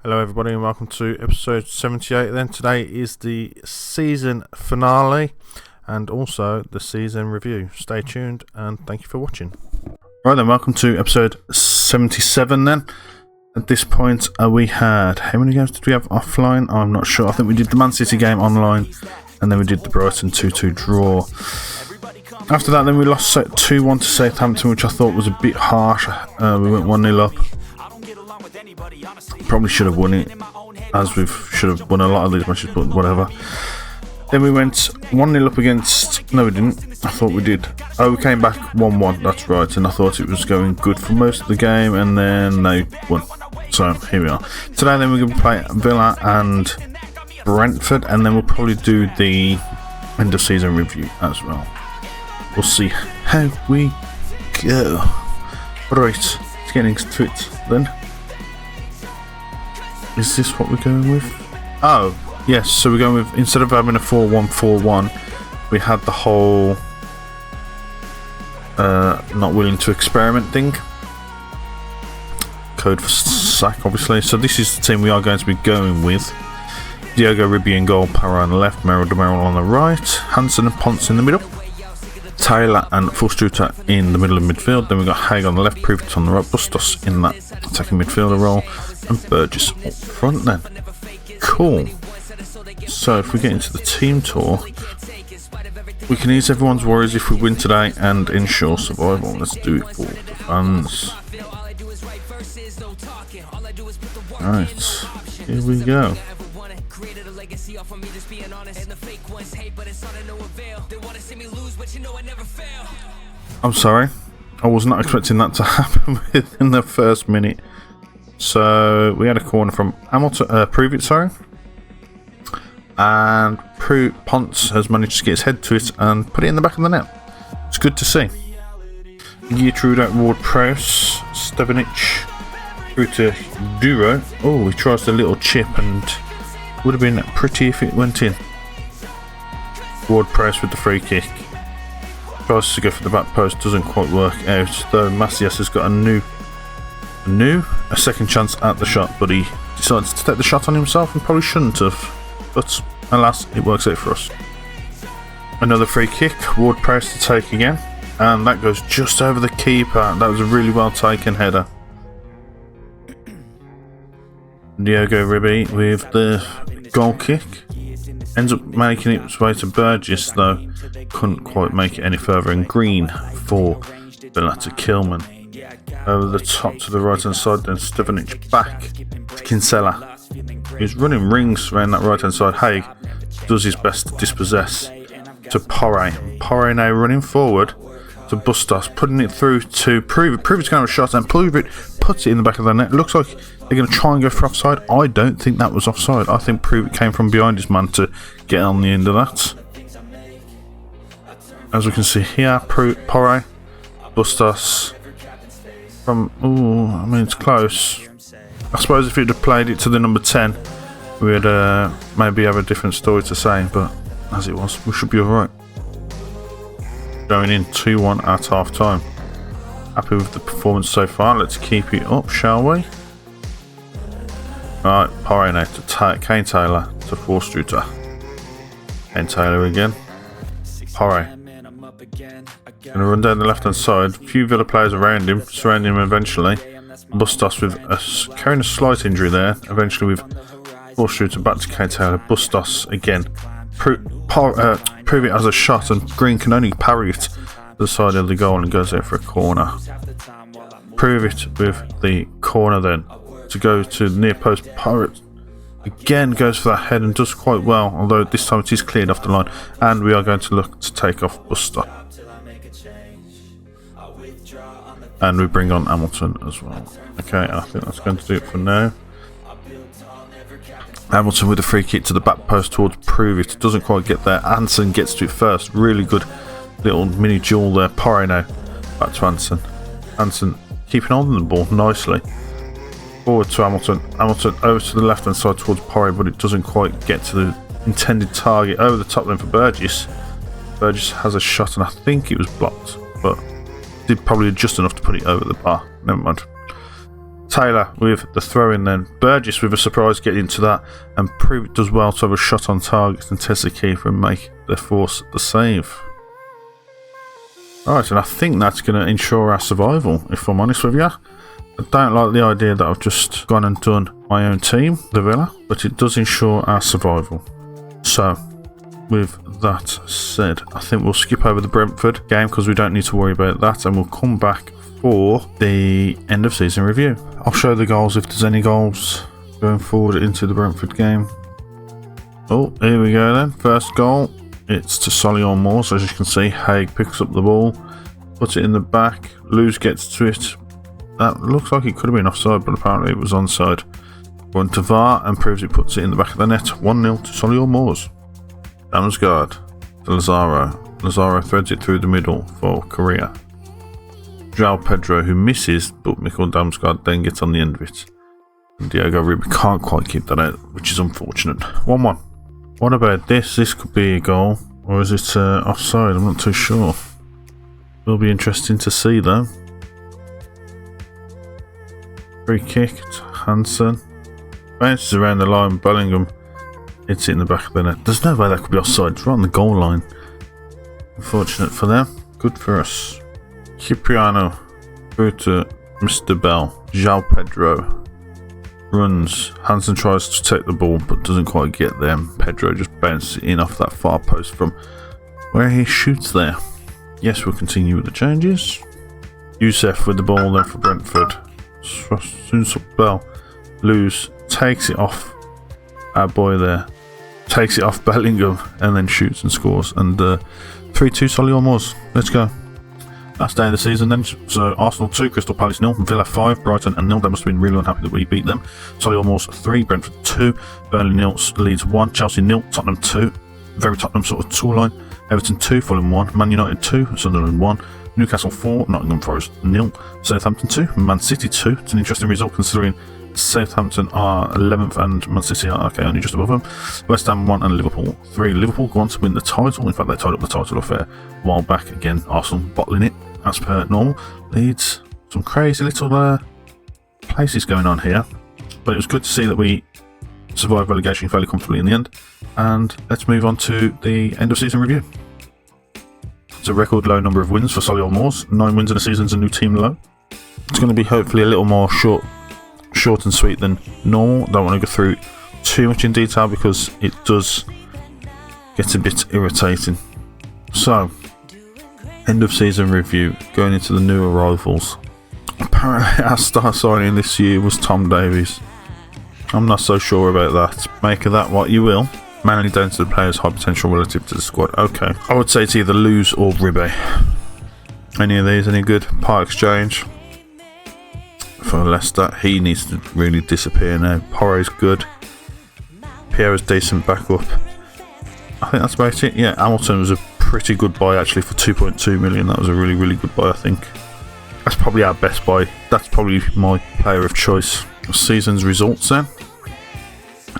Hello everybody and welcome to episode 78 then. Today is the season finale and also the season review. Stay tuned and thank you for watching. Right then, welcome to episode 77 then. At this point we had, how many games did we have offline? I'm not sure. I think we did the Man City game online and then we did the Brighton 2-2 draw. After that then we lost 2-1 to Southampton, which I thought was a bit harsh. We went 1-0 up. Probably should have won it, as we should have won a lot of these matches, but whatever. Then we went 1-0 up against, no we didn't, I thought we did. Oh, we came back 1-1, that's right, and I thought it was going good for most of the game, and then they won. So, here we are. Today then we're going to play Villa and Brentford, and then we'll probably do the end of season review as well. We'll see how we go. Right, let's get into it then. Is this what we're going with? Oh, yes, so we're going with, instead of having a 4-1-4-1, we had the whole not willing to experiment thing. Code for sack, obviously. So this is the team we are going to be going with. Diogo Ribby in goal, Parra on the left, Merrill Demerrill on the right, Hansen and Ponce in the middle, Taylor and Fullstruter in the middle of midfield. Then we've got Haig on the left, Privet on the right, Bustos in that attacking midfielder role, and Burgess up front then. Cool. So if we get into the team tour, we can ease everyone's worries if we win today and ensure survival. Let's do it for the fans. Right, here we go. I'm sorry, I was not expecting that to happen within the first minute. So we had a corner from Privet, sorry, and Ponce has managed to get his head to it and put it in the back of the net. It's good to see. Gertrude, Ward-Prowse, Stevenich through to Duro. Oh, he tries the little chip and would have been pretty if it went in. Ward-Prowse with the free kick. Tries to go for the back post, doesn't quite work out, though Macias has got a second chance at the shot, but he decides to take the shot on himself and probably shouldn't have, but alas, it works out for us. Another free kick, Ward-Prowse to take again, and that goes just over the keeper. That was a really well taken header. Diogo Ribby with the goal kick. Ends up making its way to Burgess, though couldn't quite make it any further, and green for Villa to Kilman. Over the top to the right hand side, then Stevenich back to Kinsella. He's running rings around that right hand side. Haig does his best to dispossess to Porre. Porre now running forward to Bustos, putting it through to Privet. Privet's going to have a shot and Privet puts it in the back of the net. It looks like they're going to try and go for offside. I don't think that was offside. I think Privet came from behind his man to get on the end of that. As we can see here, Porre, Bustos from, I mean it's close. I suppose if you'd have played it to the number 10, we'd maybe have a different story to say, but as it was, we should be alright. Going in 2-1 at half time. Happy with the performance so far. Let's keep it up, shall we? Right, Porre now to Kane Taylor to Forstruter. Kane Taylor again. Porre. Going to run down the left hand side. A few Villa players around him, surrounding him eventually. Bustos with carrying a slight injury there. Eventually with Forstruter back to Kane Taylor. Bustos again. Privet has a shot and Green can only parry it to the side of the goal and goes out for a corner. Privet with the corner then to go to the near post. Pirate again goes for that head and does quite well, although this time it is cleared off the line, and we are going to look to take off Buster. And we bring on Hamilton as well. Okay, I think that's going to do it for now. Hamilton with a free kick to the back post towards Privet. Doesn't quite get there. Hansen gets to it first. Really good little mini duel there. Porre now back to Hansen. Hansen keeping on the ball nicely. Forward to Hamilton. Hamilton over to the left hand side towards Porre, but it doesn't quite get to the intended target. Over the top then for Burgess. Burgess has a shot and I think it was blocked, but did probably just enough to put it over the bar. Never mind. Taylor with the throw in then. Burgess with a surprise getting into that, and Pruitt does well to have a shot on target and test the keeper and make the force the save. Alright, and I think that's going to ensure our survival, if I'm honest with you. I don't like the idea that I've just gone and done my own team, the Villa, but it does ensure our survival. So, with that said, I think we'll skip over the Brentford game because we don't need to worry about that, and we'll come back for the end of season review. I'll show the goals if there's any goals going forward into the Brentford game. Oh, here we go then. First goal, it's to Solihull Moors. As you can see, Haig picks up the ball, puts it in the back, Luz gets to it. That looks like it could have been offside, but apparently it was onside. Going to VAR and proves it puts it in the back of the net. 1-0 to Solihull Moors. Damsgaard to Lazaro. Lazaro threads it through the middle for Correa. João Pedro, who misses, but Mikkel Damsgaard then gets on the end of it. And Diego Ribe can't quite keep that out, which is unfortunate. 1-1. What about this? This could be a goal, or is it offside? I'm not too sure. Will be interesting to see though. Free kick to Hansen. Bounces around the line. Bellingham hits it in the back of the net. There's no way that could be offside. It's right on the goal line. Unfortunate for them. Good for us. Cipriano through to Mr. Bell. João Pedro runs. Hansen tries to take the ball but doesn't quite get there. Pedro just bounces it in off that far post from where he shoots there. Yes, we'll continue with the changes. Youssef with the ball there for Brentford. Soon Bell. Luz takes it off our boy there. Takes it off Bellingham and then shoots and scores. And 3-2 Solihull Moors. Let's go. Last day of the season then. So Arsenal 2, Crystal Palace 0, Villa 5, Brighton and 0. They must have been really unhappy that we beat them. Solihull Moors 3, Brentford 2, Burnley 0, Leeds 1, Chelsea 0, Tottenham 2. Very Tottenham sort of scoreline. Everton 2, Fulham 1, Man United 2, Sunderland 1, Newcastle 4, Nottingham Forest 0, Southampton 2, Man City 2. It's an interesting result considering Southampton are 11th and Man City are only just above them. West Ham 1 and Liverpool 3. Liverpool go on to win the title. In fact, they tied up the title a fair while back. Again, Arsenal bottling it as per normal. Leeds, some crazy little places going on here, but it was good to see that we survived relegation fairly comfortably in the end. And let's move on to the end of season review. It's a record low number of wins for Solihull Moors. 9 wins in a season is a new team low. It's going to be hopefully a little more short and sweet than normal. Don't want to go through too much in detail because it does get a bit irritating. So, end of season review, going into the new arrivals. Apparently our star signing this year was Tom Davies. I'm not so sure about that. Make of that what you will. Mainly down to the player's high potential relative to the squad. Okay, I would say it's either Luz or Ribe. Any of these any good? Part exchange for Leicester. He needs to really disappear now. Porro's good. Pierre's decent backup. I think that's about it. Yeah, Hamilton was a pretty good buy actually for 2.2 million. That was a really, really good buy, I think. That's probably our best buy. That's probably my player of choice. Season's results then.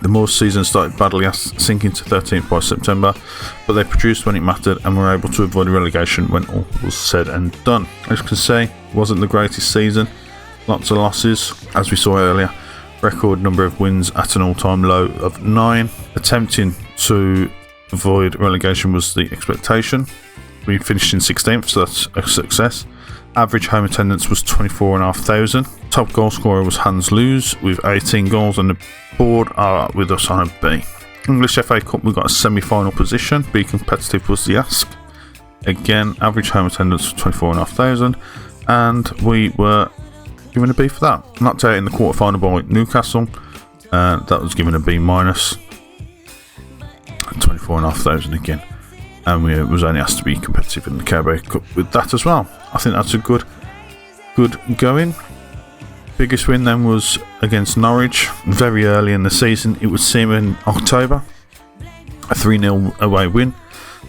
The Moors season started badly, sinking to 13th by September, but they produced when it mattered and were able to avoid relegation when all was said and done. As you can see, it wasn't the greatest season. Lots of losses, as we saw earlier. Record number of wins at an all-time low of 9. Attempting to avoid relegation was the expectation. We finished in 16th, so that's a success. Average home attendance was 24,500. Top goal scorer was Hans Luz with 18 goals, and the board are with us on a B. English FA Cup, we got a semi-final position. Be competitive was the ask. Again, average home attendance was 24,500, and we were given a B for that. Knocked out in the quarter-final by Newcastle, that was given a B minus. 24,500 again, and we was only asked to be competitive in the Carabao Cup with that as well. I think that's a good going. Biggest win then was against Norwich very early in the season. It would seem in October. A 3-0 away win.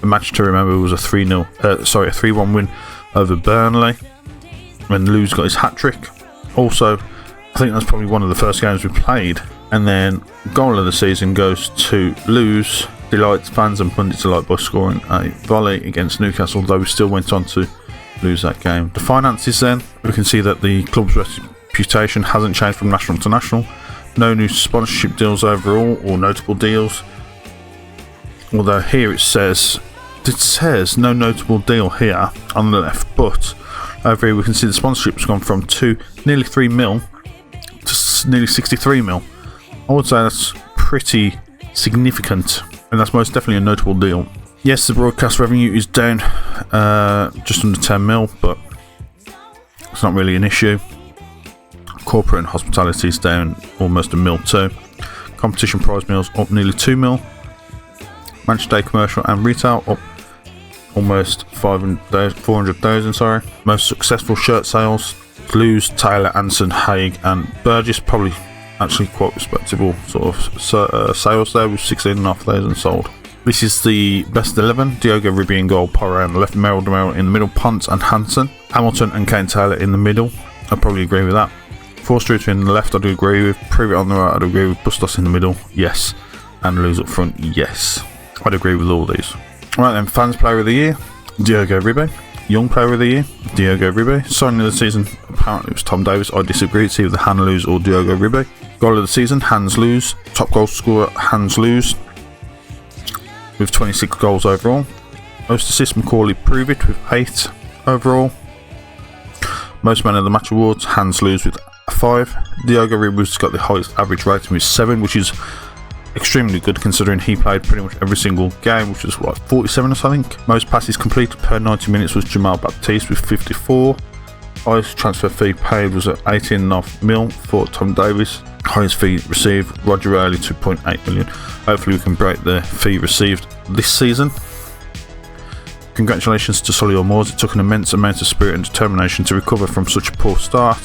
The match to remember was a 3-1 win over Burnley when Luz got his hat-trick. Also, I think that's probably one of the first games we played. And then goal of the season goes to Luz. Delights fans and pundits alike by scoring a volley against Newcastle, though we still went on to lose that game. The finances then, we can see that the club's reputation hasn't changed from national to national. No new sponsorship deals overall or notable deals. Although here it says no notable deal here on the left, but over here we can see the sponsorship's gone from nearly 3 mil to nearly 63 mil. I would say that's pretty significant, and that's most definitely a notable deal. Yes, the broadcast revenue is down just under 10 mil, but it's not really an issue. Corporate and hospitality is down almost a mil too. Competition prize meals up nearly 2 mil. Match day commercial and retail up almost 400,000. Sorry. Most successful shirt sales: Lewes, Taylor, Anson, Haig, and Burgess. Probably actually quite respectable sort of sales there, with 16,500 sold. This is the best 11. Diogo Ribby in goal, Porro on the left, Merrill DeMerrill in the middle, Ponce and Hansen, Hamilton and Kane Taylor in the middle. I'd probably agree with that. Forster in the left, I do agree with. Prove it on the right, I'd agree with. Bustos in the middle, yes. And Lewes up front, yes. I'd agree with all these. Right then, fans player of the year, Diogo Ribby. Young player of the year, Diogo Ribby. Signing of the season, apparently it was Tom Davis. I disagree. It's either Han Lewes or Diogo Ribby. Goal of the season, Hans Lewes. Top goal scorer, Hans Lewes, with 26 goals overall. Most assists, Macaulay Prove It with 8 overall. Most man of the match awards, Hans Lewes with 5. Diogo Ribby's got the highest average rating with 7, which is extremely good considering he played pretty much every single game, which was what, 47 I think. Most passes completed per 90 minutes was Jamal Baptiste with 54. Highest transfer fee paid was at 18.5 mil for Tom Davis. Highest fee received, Roger Early, 2.8 million. Hopefully we can break the fee received this season. Congratulations to Solihull Moors. It took an immense amount of spirit and determination to recover from such a poor start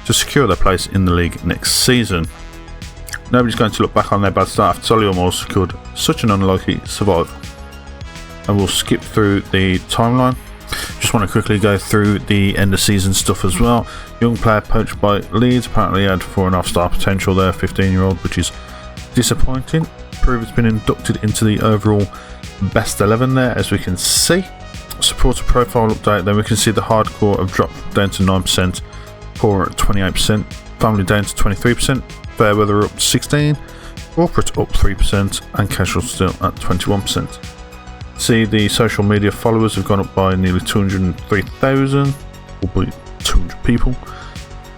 to secure their place in the league next season. Nobody's going to look back on their bad start after Solihull Moors secured such an unlikely survival. And we'll skip through the timeline. Just want to quickly go through the end of season stuff as well. Young player poached by Leeds, apparently had 4.5 star potential there, 15-year-old, which is disappointing. Prove it's been inducted into the overall best 11 there, as we can see. Supporter profile update, then we can see the hardcore have dropped down to 9%, core at 28%, family down to 23%, fair weather up 16%, corporate up 3%, and casual still at 21%. See, the social media followers have gone up by nearly 203,000, albeit 200 people,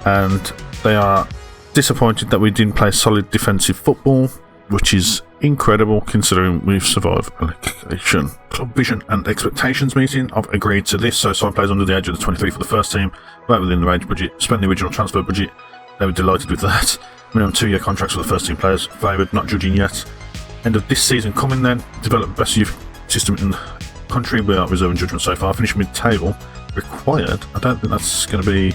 and they are disappointed that we didn't play solid defensive football, which is incredible considering we've survived relegation. Club Vision and Expectations meeting, I've agreed to this, so side players under the age of the 23 for the first team, right within the range budget, spend the original transfer budget. They were delighted with that. Minimum 2-year contracts for the first team players, favoured, not judging yet. End of this season coming then, develop the best youth system in the country. We are reserving judgment so far. Finish mid-table required. I don't think that's going to be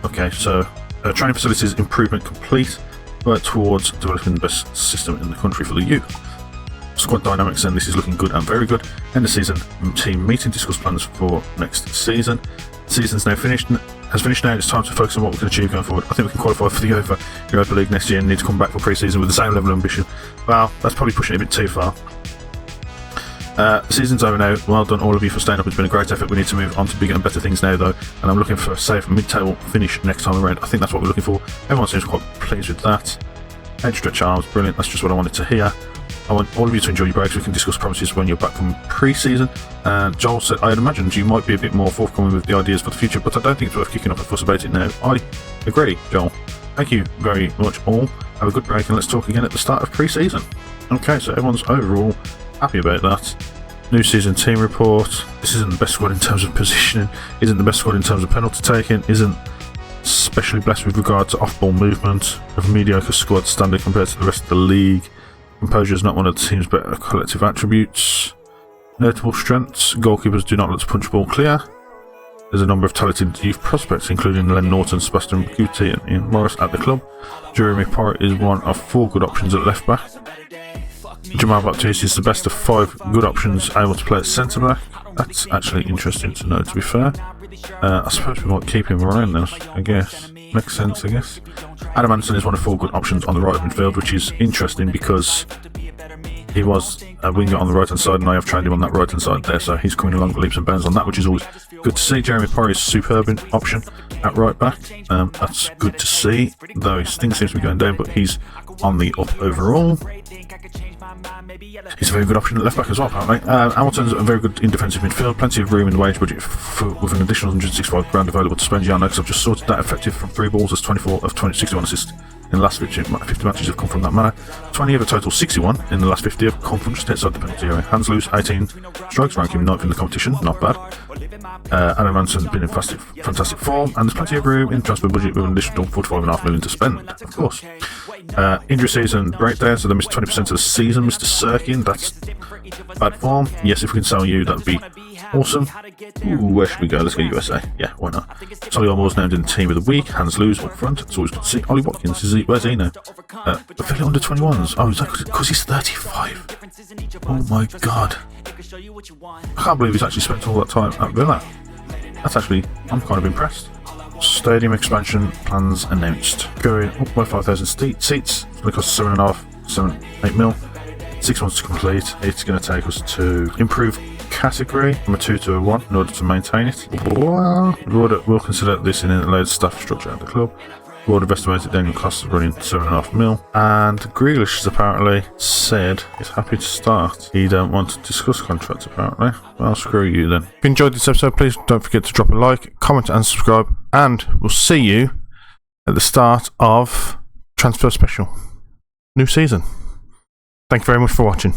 okay. So training facilities improvement complete. Work towards developing the best system in the country for the youth. Squad dynamics, and this is looking good and very good. End of season team meeting, discuss plans for next season. Season's now finished. Has finished now. It's time to focus on what we can achieve going forward. I think we can qualify for the Europa League next year and need to come back for pre-season with the same level of ambition. Well, that's probably pushing it a bit too far. Season's over now. Well done all of you for staying up. It's been a great effort. We need to move on to bigger and better things now though, and I'm looking for a safe mid-table finish next time around. I think that's what we're looking for. Everyone seems quite pleased with that. Edge stretch arms, brilliant. That's just what I wanted to hear. I want all of you to enjoy your breaks. We can discuss promises when you're back from pre-season. Joel said, I had imagined you might be a bit more forthcoming with the ideas for the future, but I don't think it's worth kicking up a fuss about it now. I agree, Joel. Thank you very much all. Have a good break and let's talk again at the start of pre-season. Okay, so everyone's overall happy about that. New season team report. This isn't the best squad in terms of positioning, isn't the best squad in terms of penalty taking, isn't especially blessed with regard to off-ball movement, of mediocre squad standard compared to the rest of the league. Composure is not one of the team's better collective attributes. Notable strengths: goalkeepers do not let the punch ball clear. There's a number of talented youth prospects, including Len Norton, Sebastian Guti and Ian Morris at the club. Jeremy Porritt is one of 4 good options at left back. Jamal Baptiste is the best of 5 good options able to play at centre back. That's actually interesting to know, to be fair. I suppose we might keep him around then, I guess. Makes sense, I guess. Adam Anderson is one of 4 good options on the right midfield, which is interesting because he was a winger on the right hand side and I have trained him on that right hand side there, so he's coming along leaps and bounds on that, which is always good to see. Jeremy Porritt is a superb option. at right back. That's good to see, though his thing seems to be going down, but he's on the up overall. He's a very good option at left back as well, apparently. Hamilton's a very good in defensive midfield, plenty of room in the wage budget with an additional 165 grand available to spend. Yeah, I know, because I've just sorted that. Effective from 3 balls as 24 of 61 assists in the last 50 matches have come from that manner. 20 of a total 61 in the last 50 have come from just outside the penalty area. Hands loose, 18 strikes, ranking 9th in the competition, not bad. Adam Manson's been in fantastic form, and there's plenty of room in the transfer budget with an additional 45.5 million to spend, of course. Injury season breakdown, so they missed 20% of the season. Mr. Sirkin, that's bad form. Yes, if we can sell you, that'd be awesome. Ooh, where should we go? Let's go USA. Yeah, why not? Solihull was named in the team of the week. Hands loose up front. It's always good to see. Ollie Watkins, where's he now? Affiliate under 21s. Oh, is that because he's 35? Oh my god. I can't believe he's actually spent all that time at Villa. I'm kind of impressed. Stadium expansion plans announced. Going up by 5,000 seats. It's going to cost 8 mil. 6 months to complete. It's going to take us to improve category from a 2 to a 1 in order to maintain it. We'll consider this in a later staff structure at the club. Board have estimated annual costs of running 7.5 mil. And Grealish has apparently said he's happy to start. He don't want to discuss contracts, apparently. Well, screw you then. If you enjoyed this episode, please don't forget to drop a like, comment and subscribe. And we'll see you at the start of Transfer Special. New season. Thank you very much for watching.